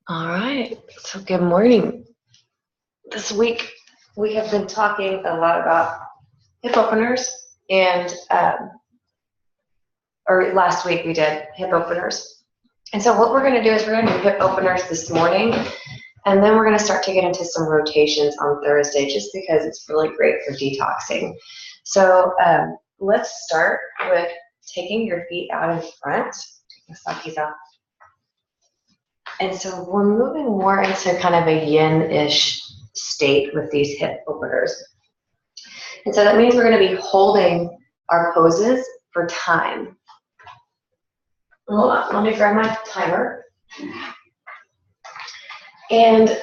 All right, so good morning. This week we have been talking a lot about hip openers, or last week we did hip openers. And so what we're going to do is we're going to do hip openers this morning, and then we're going to start to get into some rotations on Thursday just because it's really great for detoxing. So let's start with taking your feet out in front. Take the sockies off. And so we're moving more into kind of a yin-ish state with these hip openers. And so that means we're going to be holding our poses for time. Hold on, let me grab my timer. And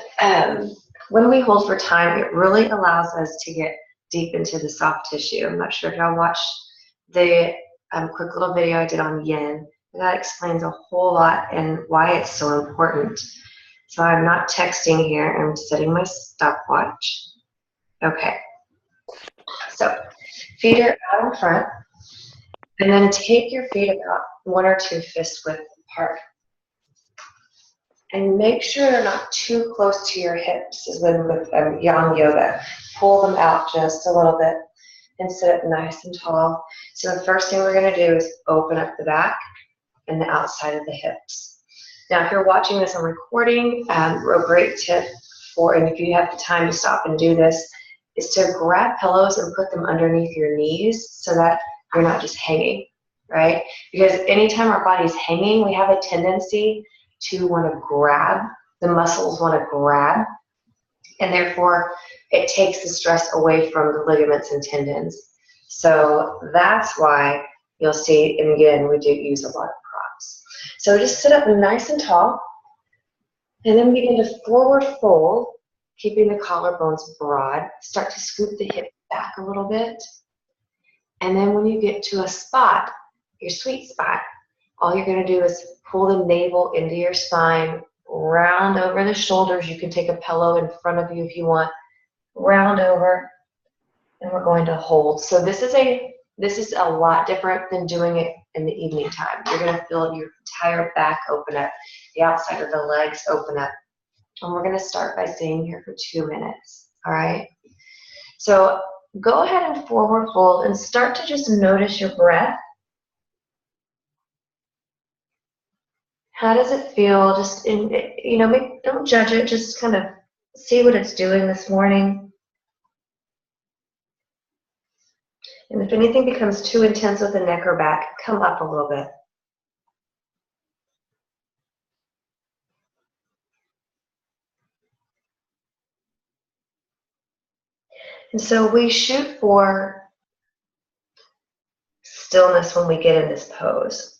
when we hold for time, it really allows us to get deep into the soft tissue. I'm not sure if y'all watched the quick little video I did on yin. That explains a whole lot and why it's so important. So I'm not texting here, I'm setting my stopwatch. Okay, so feet are out in front, and then take your feet about 1 or 2 fist width apart. And make sure they're not too close to your hips, as when with yang yoga. Pull them out just a little bit and sit up nice and tall. So the first thing we're gonna do is open up the back and the outside of the hips. Now, if you're watching this on recording, a great tip and if you have the time to stop and do this, is to grab pillows and put them underneath your knees so that you're not just hanging, right? Because anytime our body's hanging, we have a tendency to want to grab, the muscles want to grab, and therefore it takes the stress away from the ligaments and tendons. So that's why you'll see, and again, we do use a lot of props. So just sit up nice and tall, and then begin to forward fold, keeping the collarbones broad. Start to scoop the hip back a little bit. And then when you get to a spot, your sweet spot, all you're going to do is pull the navel into your spine, round over the shoulders. You can take a pillow in front of you if you want. Round over, and we're going to hold. So this is a lot different than doing it in the evening time. You're going to feel your entire back open up, the outside of the legs open up. And we're going to start by staying here for 2 minutes, all right? So go ahead and forward fold and start to just notice your breath. How does it feel? Just, don't judge it, just kind of see what it's doing this morning. And if anything becomes too intense with the neck or back, come up a little bit. And so we shoot for stillness when we get in this pose.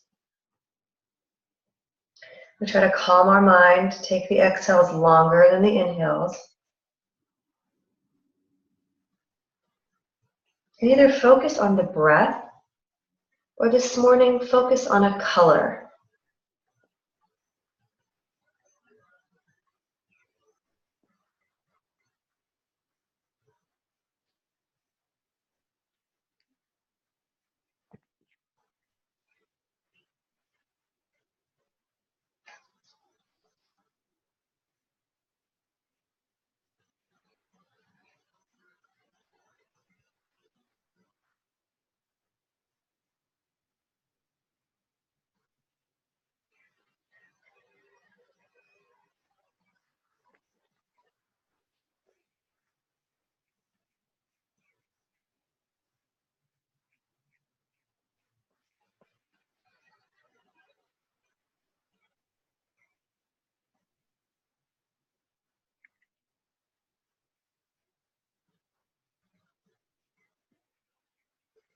We try to calm our mind, take the exhales longer than the inhales. And either focus on the breath, or this morning, focus on a color.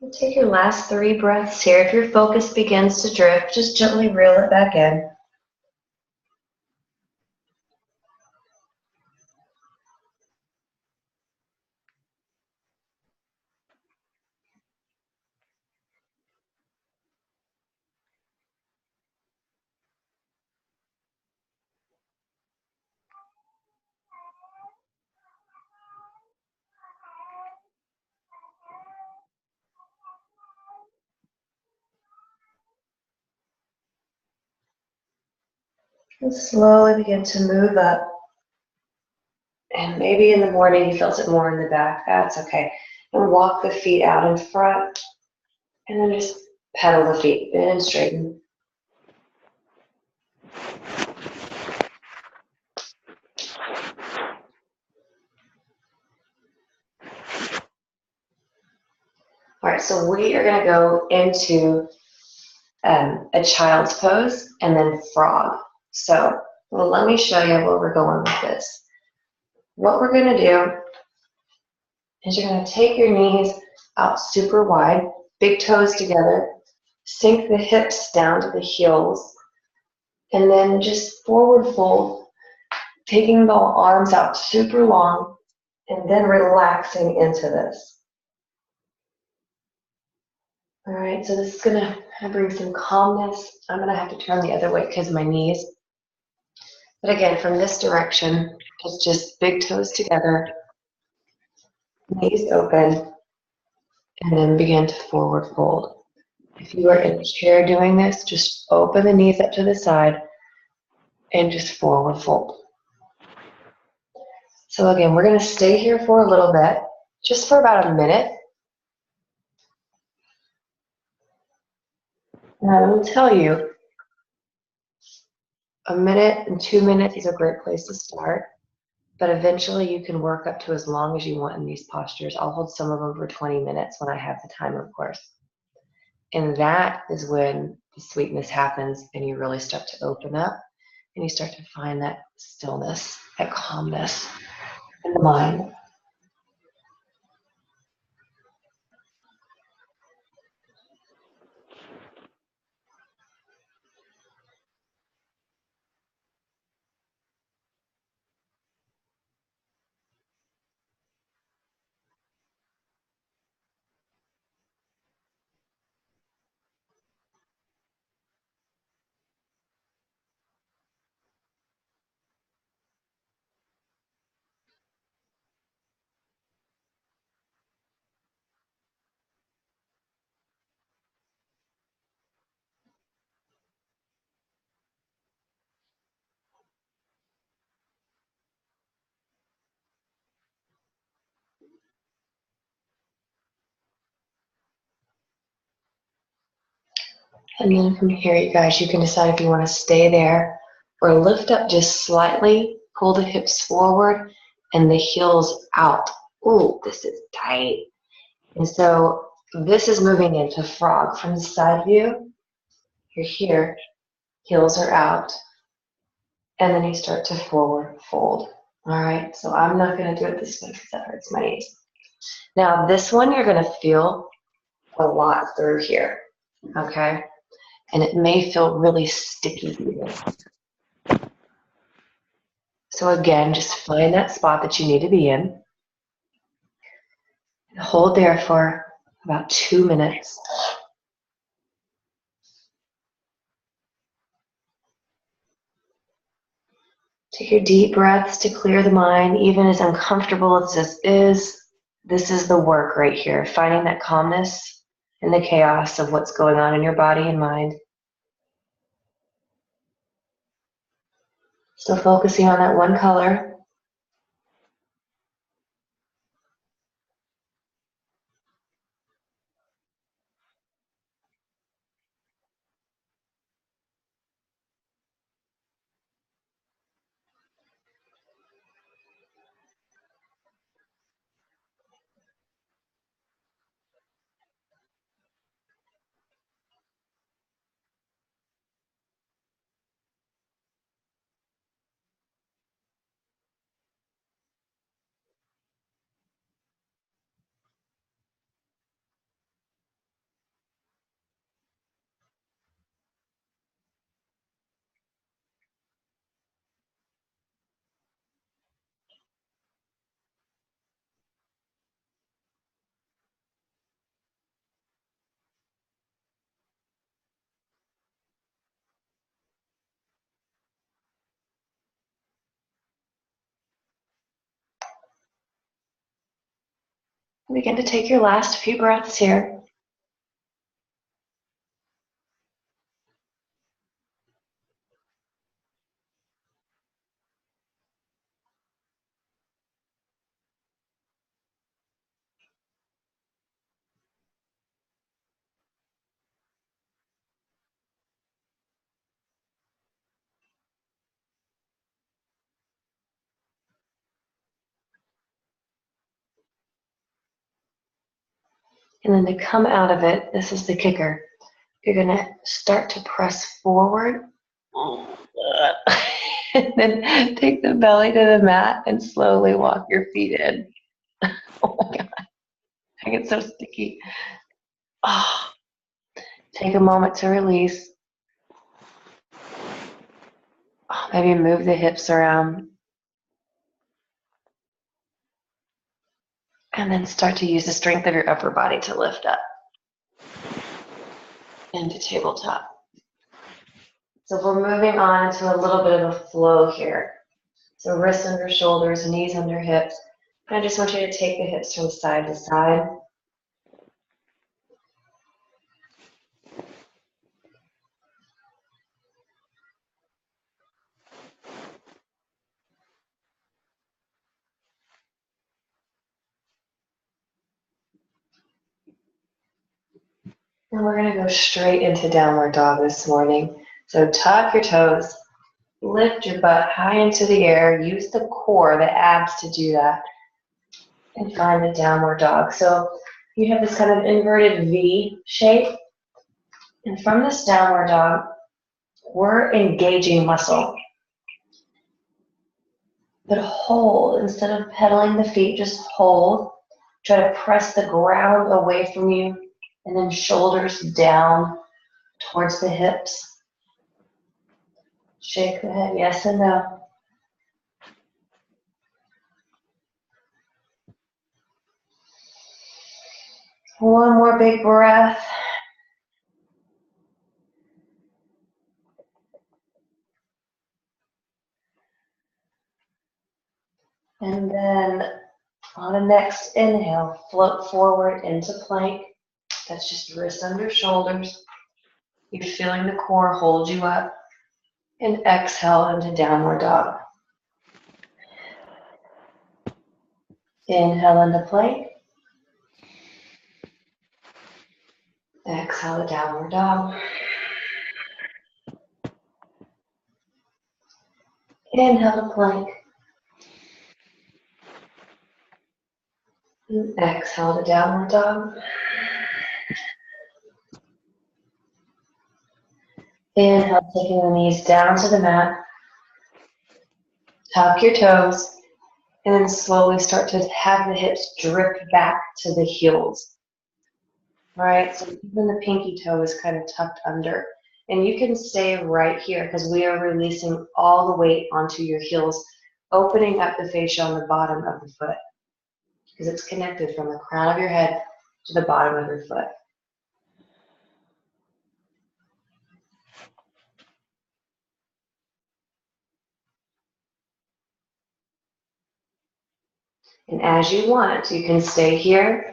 And take your last 3 breaths here. If your focus begins to drift, just gently reel it back in. And slowly begin to move up. And maybe in the morning you felt it more in the back. That's okay. And walk the feet out in front. And then just pedal the feet, bend and straighten. All right, so we are going to go into a child's pose and then frog. So let me show you where we're going with this. What we're going to do is you're going to take your knees out super wide, big toes together, sink the hips down to the heels, and then just forward fold, taking the arms out super long, and then relaxing into this. All right, so this is gonna bring some calmness. I'm gonna have to turn the other way because of my knees. But again, from this direction, it's just big toes together, knees open, and then begin to forward fold. If you are in a chair doing this, just open the knees up to the side and just forward fold. So again, we're gonna stay here for a little bit, just for about a minute. And I will tell you, a minute and 2 minutes is a great place to start, but eventually you can work up to as long as you want in these postures. I'll hold some of them for 20 minutes when I have the time, of course. And that is when the sweetness happens and you really start to open up and you start to find that stillness, that calmness in the mind. And then from here, you guys, you can decide if you want to stay there or lift up just slightly, pull the hips forward and the heels out. Ooh, this is tight. And so this is moving into frog from the side view. You're here, heels are out, and then you start to forward fold. All right, so I'm not going to do it this way because that hurts my knees. Now this one you're going to feel a lot through here, okay? And it may feel really sticky even. So again, just find that spot that you need to be in. And hold there for about 2 minutes. Take your deep breaths to clear the mind, even as uncomfortable as this is. This is the work right here, finding that calmness in the chaos of what's going on in your body and mind. Still focusing on that one color. Begin to take your last few breaths here. And then to come out of it, this is the kicker. You're gonna start to press forward. And then take the belly to the mat and slowly walk your feet in. Oh my God, I get so sticky. Oh. Take a moment to release. Oh, maybe move the hips around. And then start to use the strength of your upper body to lift up into tabletop. So we're moving on to a little bit of a flow here. So wrists under shoulders, knees under hips. And I just want you to take the hips from side to side. And we're going to go straight into downward dog this morning. So tuck your toes, lift your butt high into the air, use the core, the abs to do that, and find the downward dog. So you have this kind of inverted V shape. And from this downward dog, we're engaging muscle. But hold, instead of pedaling the feet, just hold. Try to press the ground away from you, and then shoulders down towards the hips. Shake the head, yes and no. One more big breath. And then on the next inhale, float forward into plank. That's just wrists under shoulders. You're feeling the core hold you up. And exhale into downward dog. Inhale into plank. Exhale to downward dog. Inhale to plank. And exhale to downward dog. Inhale, taking the knees down to the mat. Tuck your toes. And then slowly start to have the hips drift back to the heels. All right, so even the pinky toe is kind of tucked under. And you can stay right here because we are releasing all the weight onto your heels, opening up the fascia on the bottom of the foot because it's connected from the crown of your head to the bottom of your foot. And as you want, you can stay here,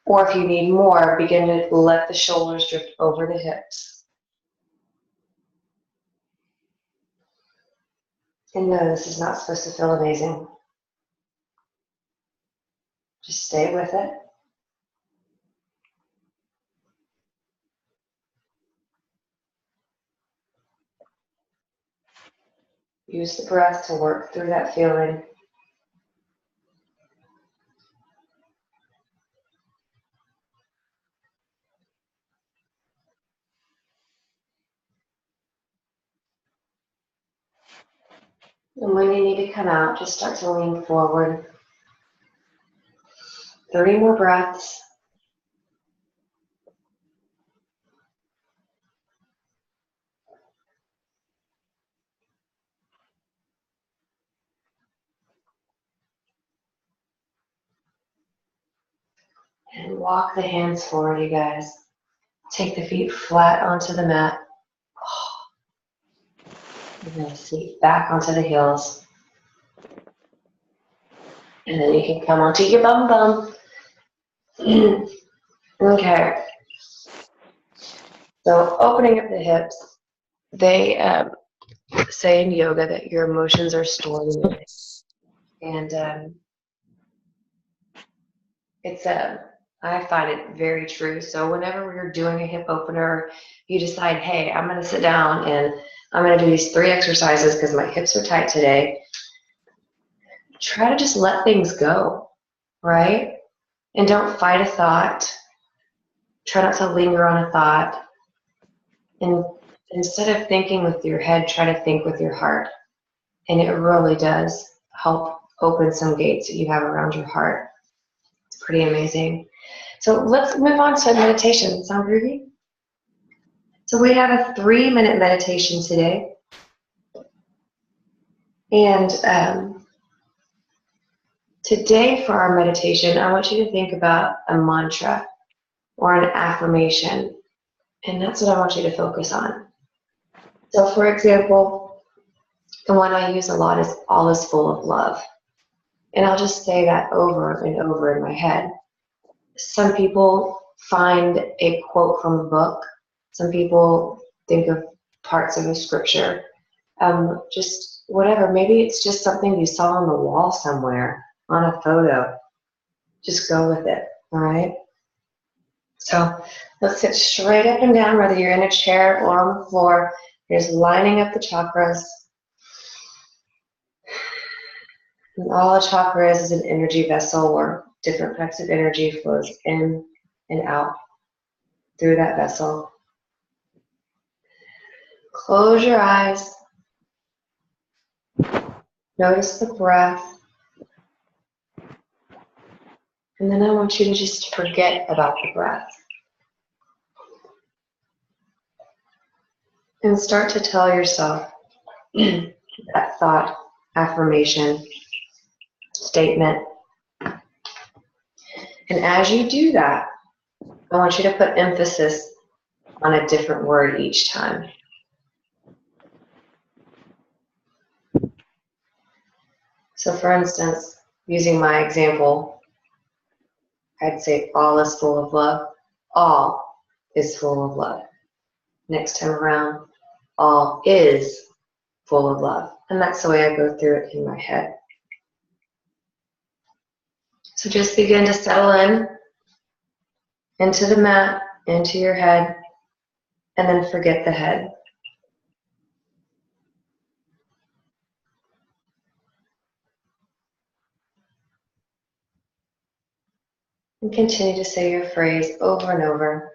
or if you need more, begin to let the shoulders drift over the hips. And no, this is not supposed to feel amazing. Just stay with it. Use the breath to work through that feeling. And when you need to come out, just start to lean forward. 3 more breaths. And walk the hands forward, you guys. Take the feet flat onto the mat. And then seat back onto the heels. And then you can come onto your bum bum. Okay. So opening up the hips, they say in yoga that your emotions are stored in it. And it's I find it very true. So whenever you're doing a hip opener, you decide, hey, I'm going to sit down and I'm going to do these 3 exercises because my hips are tight today. Try to just let things go, right? And don't fight a thought. Try not to linger on a thought. And instead of thinking with your head, try to think with your heart. And it really does help open some gates that you have around your heart. It's pretty amazing. So let's move on to meditation. Sound groovy? So we have a 3-minute meditation today. And today for our meditation, I want you to think about a mantra or an affirmation. And that's what I want you to focus on. So for example, the one I use a lot is all is full of love. And I'll just say that over and over in my head. Some people find a quote from a book. Some people think of parts of a scripture. Just whatever. Maybe it's just something you saw on the wall somewhere, on a photo. Just go with it, all right? So let's sit straight up and down, whether you're in a chair or on the floor. You're just lining up the chakras. And all a chakra is an energy vessel where different types of energy flows in and out through that vessel. Close your eyes. Notice the breath. And then I want you to just forget about the breath. And start to tell yourself that thought, affirmation, statement. And as you do that, I want you to put emphasis on a different word each time. So for instance, using my example, I'd say all is full of love. All is full of love. Next time around, all is full of love. And that's the way I go through it in my head. So just begin to settle in into the mat, into your head, and then forget the head. And continue to say your phrase over and over.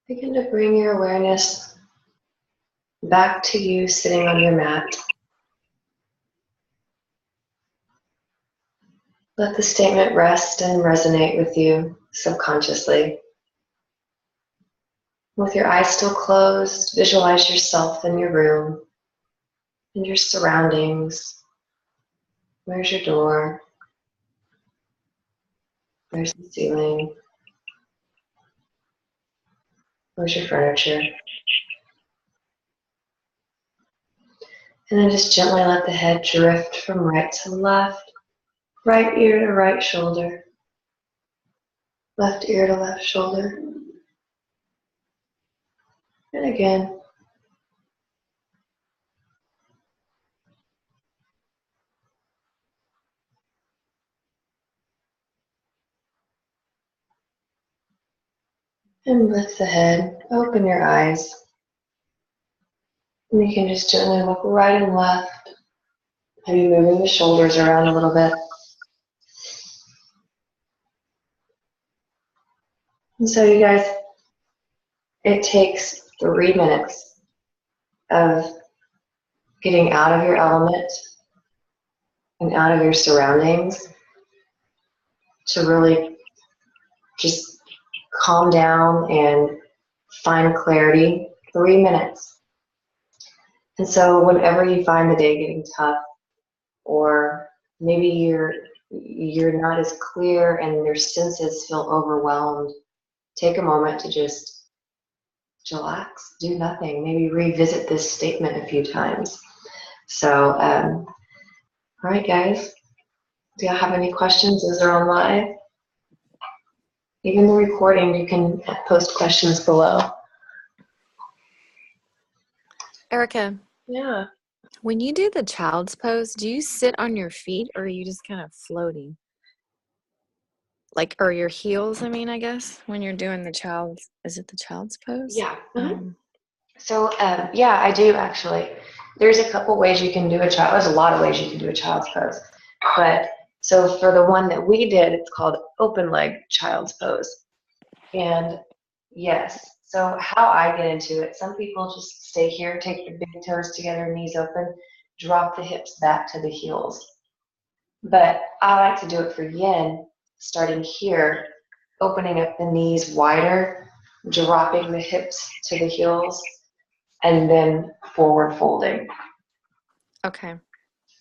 Begin to bring your awareness back to you sitting on your mat. Let the statement rest and resonate with you subconsciously. With your eyes still closed, visualize yourself in your room and your surroundings. Where's your door? Where's the ceiling? Where's your furniture? And then just gently let the head drift from right to left, right ear to right shoulder, left ear to left shoulder. And again. And lift the head, open your eyes. And you can just gently look right and left, maybe moving the shoulders around a little bit. And so you guys, it takes 3 minutes of getting out of your element and out of your surroundings to really just calm down and find clarity. 3 minutes. And so whenever you find the day getting tough, or maybe you're not as clear and your senses feel overwhelmed, take a moment to just relax, do nothing, maybe revisit this statement a few times. So, all right, guys, do y'all have any questions? Those are on live. Even the recording, you can post questions below. Erica. Yeah. When you do the child's pose, do you sit on your feet or are you just kind of floating? Like, or your heels, I mean, I guess, when you're doing the child's, is it the child's pose? Yeah. Mm-hmm. So, yeah, I do actually. There's a couple ways you can do a child. There's a lot of ways you can do a child's pose. But so for the one that we did, it's called open leg child's pose. And yes, so how I get into it, some people just stay here, take the big toes together, knees open, drop the hips back to the heels. But I like to do it for yin, starting here, opening up the knees wider, dropping the hips to the heels, and then forward folding. Okay.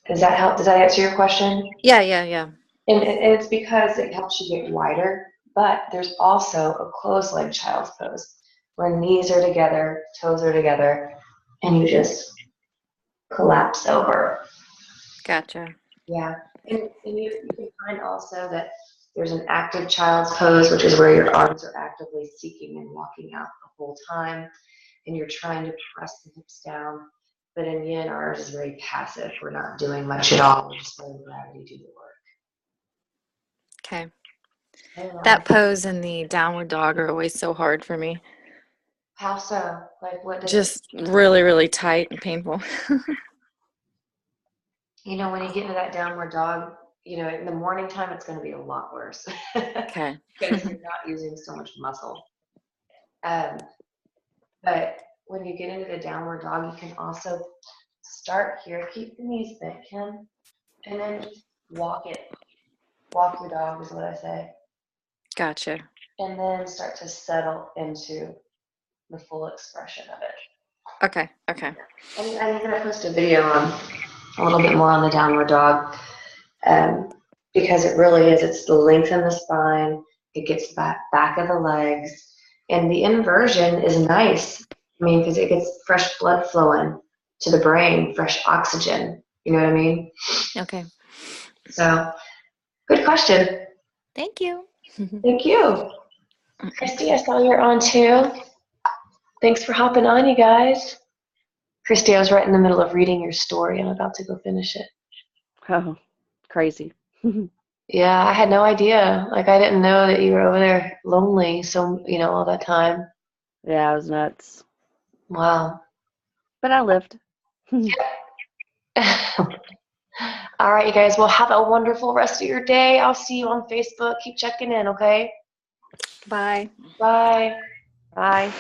Does that help? Does that answer your question? Yeah. And it's because it helps you get wider, but there's also a closed leg child's pose where knees are together, toes are together, and you just collapse over. Gotcha. Yeah. And you can find also that there's an active child's pose, which is where your arms are actively seeking and walking out the whole time, and you're trying to press the hips down. But in yin, ours is very passive. We're not doing much at all. We're just letting gravity do the work. Okay. That pose and the downward dog are always so hard for me. How so? Like what? Just really, really tight and painful. You know, when you get into that downward dog, you know, in the morning time, it's going to be a lot worse. Okay. Because you're not using so much muscle. But when you get into the downward dog, you can also start here, keep the knees bent, Kim, and then just walk it. Walk your dog is what I say. Gotcha. And then start to settle into the full expression of it. Okay. And I'm going to post a video on a little bit more on the downward dog, because it really is. It's the length in the spine. It gets back of the legs, and the inversion is nice. I mean, because it gets fresh blood flowing to the brain, fresh oxygen. You know what I mean? Okay. So, good question. Thank you. Thank you. Christy, I saw you're on too. Thanks for hopping on, you guys. Christy, I was right in the middle of reading your story. I'm about to go finish it. Oh, crazy. Yeah, I had no idea. Like, I didn't know that you were over there lonely, so, you know, all that time. Yeah, it was nuts. Wow. But I lived. All right, you guys. Well, have a wonderful rest of your day. I'll see you on Facebook. Keep checking in, okay? Bye. Bye. Bye.